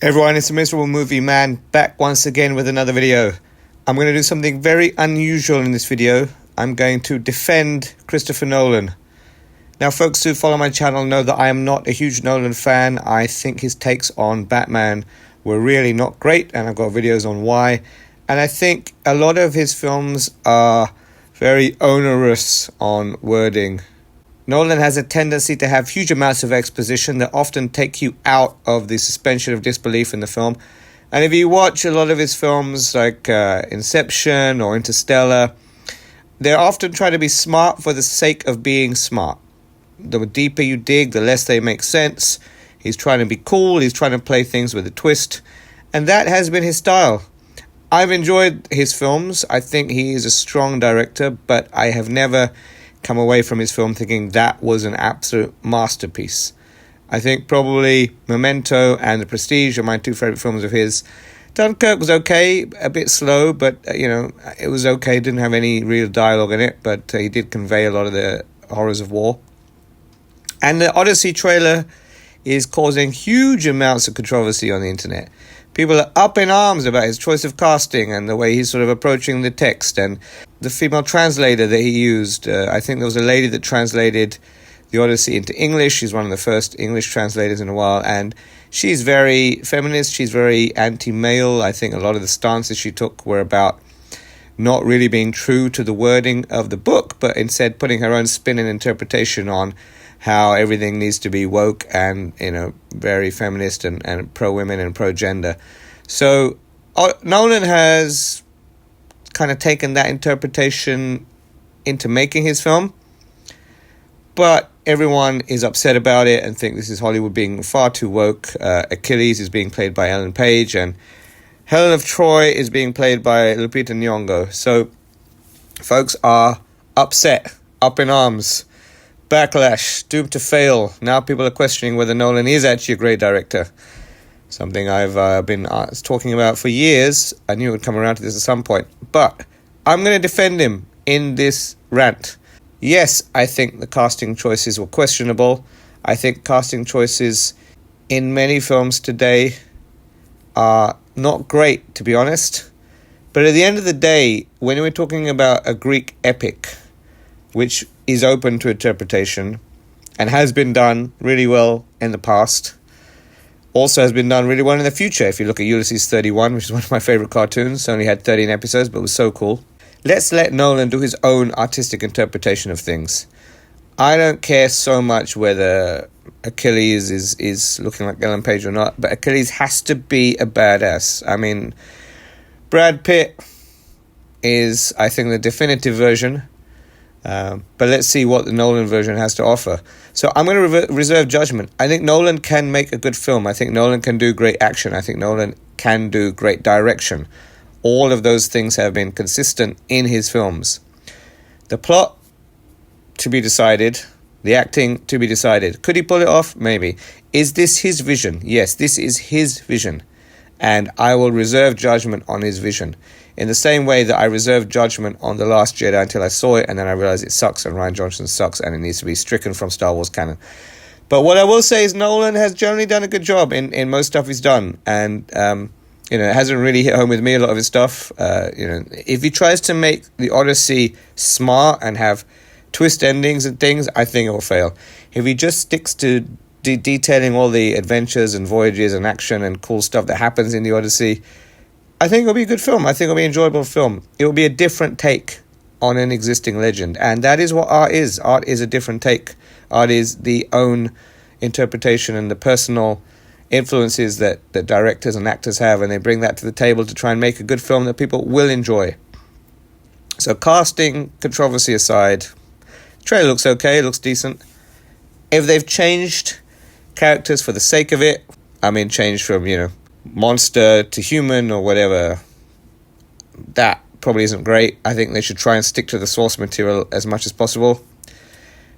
Everyone, it's a Miserable Movie Man back once again with another video. I'm going to do something very unusual in this video. I'm going to defend Christopher Nolan. Now, folks who follow my channel know that I am not a huge Nolan fan. I think his takes on Batman were really not great, and I've got videos on why. And I think a lot of his films are very onerous on wording. Nolan has a tendency to have huge amounts of exposition that often take you out of the suspension of disbelief in the film. And if you watch a lot of his films like Inception or Interstellar, they're often trying to be smart for the sake of being smart. The deeper you dig, the less they make sense. He's trying to be cool, he's trying to play things with a twist, and that has been his style. I've enjoyed his films. I think he is a strong director, but I have never come away from his film thinking that was an absolute masterpiece. I think probably Memento and The Prestige are my two favorite films of his. Dunkirk was okay, a bit slow, but it was okay. Didn't have any real dialogue in it, but he did convey a lot of the horrors of war. And the Odyssey trailer is causing huge amounts of controversy on the internet. People are up in arms about his choice of casting and the way he's sort of approaching the text and the female translator that he used. I think there was a lady that translated the Odyssey into English. She's one of the first English translators in a while, and she's very feminist. She's very anti-male. I think a lot of the stances she took were about not really being true to the wording of the book, but instead putting her own spin and interpretation on how everything needs to be woke and, very feminist and pro-women and pro-gender. So Nolan has kind of taken that interpretation into making his film, but everyone is upset about it and think this is Hollywood being far too woke. Achilles is being played by Ellen Page, and Helen of Troy is being played by Lupita Nyong'o. So folks are upset, up in arms. Backlash, doomed to fail. Now people are questioning whether Nolan is actually a great director. Something I've been talking about for years. I knew it would come around to this at some point. But I'm going to defend him in this rant. Yes, I think the casting choices were questionable. I think casting choices in many films today are not great, to be honest. But at the end of the day, when we're talking about a Greek epic, which is open to interpretation and has been done really well in the past, also has been done really well in the future. If you look at Ulysses 31, which is one of my favorite cartoons, only had 13 episodes, but was so cool. Let's let Nolan do his own artistic interpretation of things. I don't care so much whether Achilles is looking like Ellen Page or not, but Achilles has to be a badass. I mean, Brad Pitt is, I think, the definitive version. But let's see what the Nolan version has to offer. So I'm going to reserve judgment. I think Nolan can make a good film. I think Nolan can do great action. I think Nolan can do great direction. All of those things have been consistent in his films. The plot, to be decided. The acting, to be decided. Could he pull it off? Maybe. Is this his vision? Yes, this is his vision. And I will reserve judgment on his vision. In the same way that I reserved judgment on The Last Jedi until I saw it, and then I realized it sucks and Rian Johnson sucks and it needs to be stricken from Star Wars canon. But what I will say is Nolan has generally done a good job in most stuff he's done. And, it hasn't really hit home with me, a lot of his stuff. If he tries to make the Odyssey smart and have twist endings and things, I think it will fail. If he just sticks to detailing all the adventures and voyages and action and cool stuff that happens in the Odyssey, I think it'll be a good film. I think it'll be an enjoyable film. It will be a different take on an existing legend. And that is what art is. Art is a different take. Art is the own interpretation and the personal influences that directors and actors have. And they bring that to the table to try and make a good film that people will enjoy. So casting controversy aside, the trailer looks okay. It looks decent. If they've changed characters for the sake of it, changed from, monster to human or whatever, that probably isn't great. I think they should try and stick to the source material as much as possible.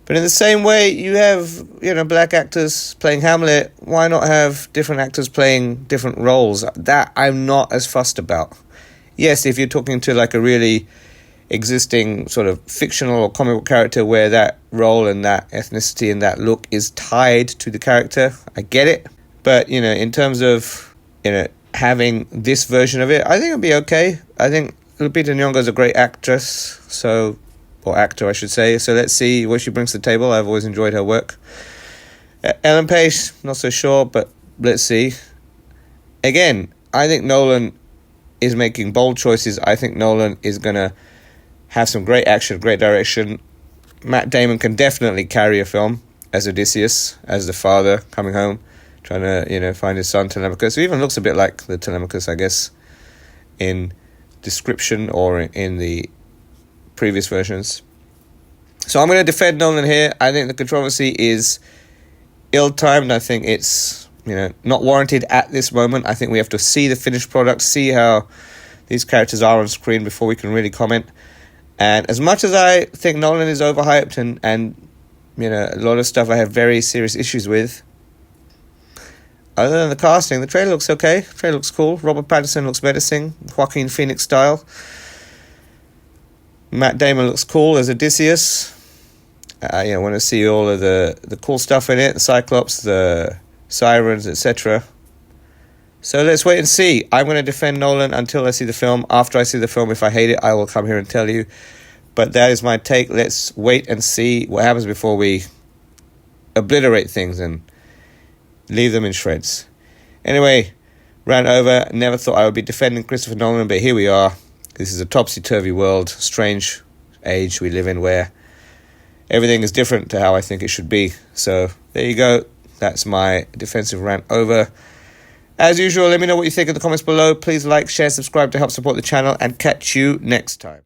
But in the same way, you have, black actors playing Hamlet. Why not have different actors playing different roles? That I'm not as fussed about. Yes, if you're talking to like a really existing sort of fictional or comic book character where that role and that ethnicity and that look is tied to the character, I get it. But, in terms of having this version of it. I think it'll be okay. I think Lupita Nyong'o is a great actress, or actor, I should say. So let's see what she brings to the table. I've always enjoyed her work. Ellen Page, not so sure, but let's see. Again, I think Nolan is making bold choices. I think Nolan is going to have some great action, great direction. Matt Damon can definitely carry a film as Odysseus, as the father coming home, trying to, find his son Telemachus, who even looks a bit like the Telemachus, I guess, in description or in the previous versions. So I'm going to defend Nolan here. I think the controversy is ill-timed. I think it's, not warranted at this moment. I think we have to see the finished product, see how these characters are on screen before we can really comment. And as much as I think Nolan is overhyped and a lot of stuff I have very serious issues with, other than the casting, the trailer looks okay. The trailer looks cool. Robert Pattinson looks menacing, Joaquin Phoenix style. Matt Damon looks cool as Odysseus. I want to see all of the cool stuff in it, the Cyclops, the sirens, etc. So let's wait and see. I'm going to defend Nolan until I see the film. After I see the film, if I hate it, I will come here and tell you. But that is my take. Let's wait and see what happens before we obliterate things and leave them in shreds. Anyway, rant over. Never thought I would be defending Christopher Nolan, but here we are. This is a topsy-turvy world, strange age we live in where everything is different to how I think it should be. So there you go. That's my defensive rant over. As usual, let me know what you think in the comments below. Please like, share, subscribe to help support the channel, and catch you next time.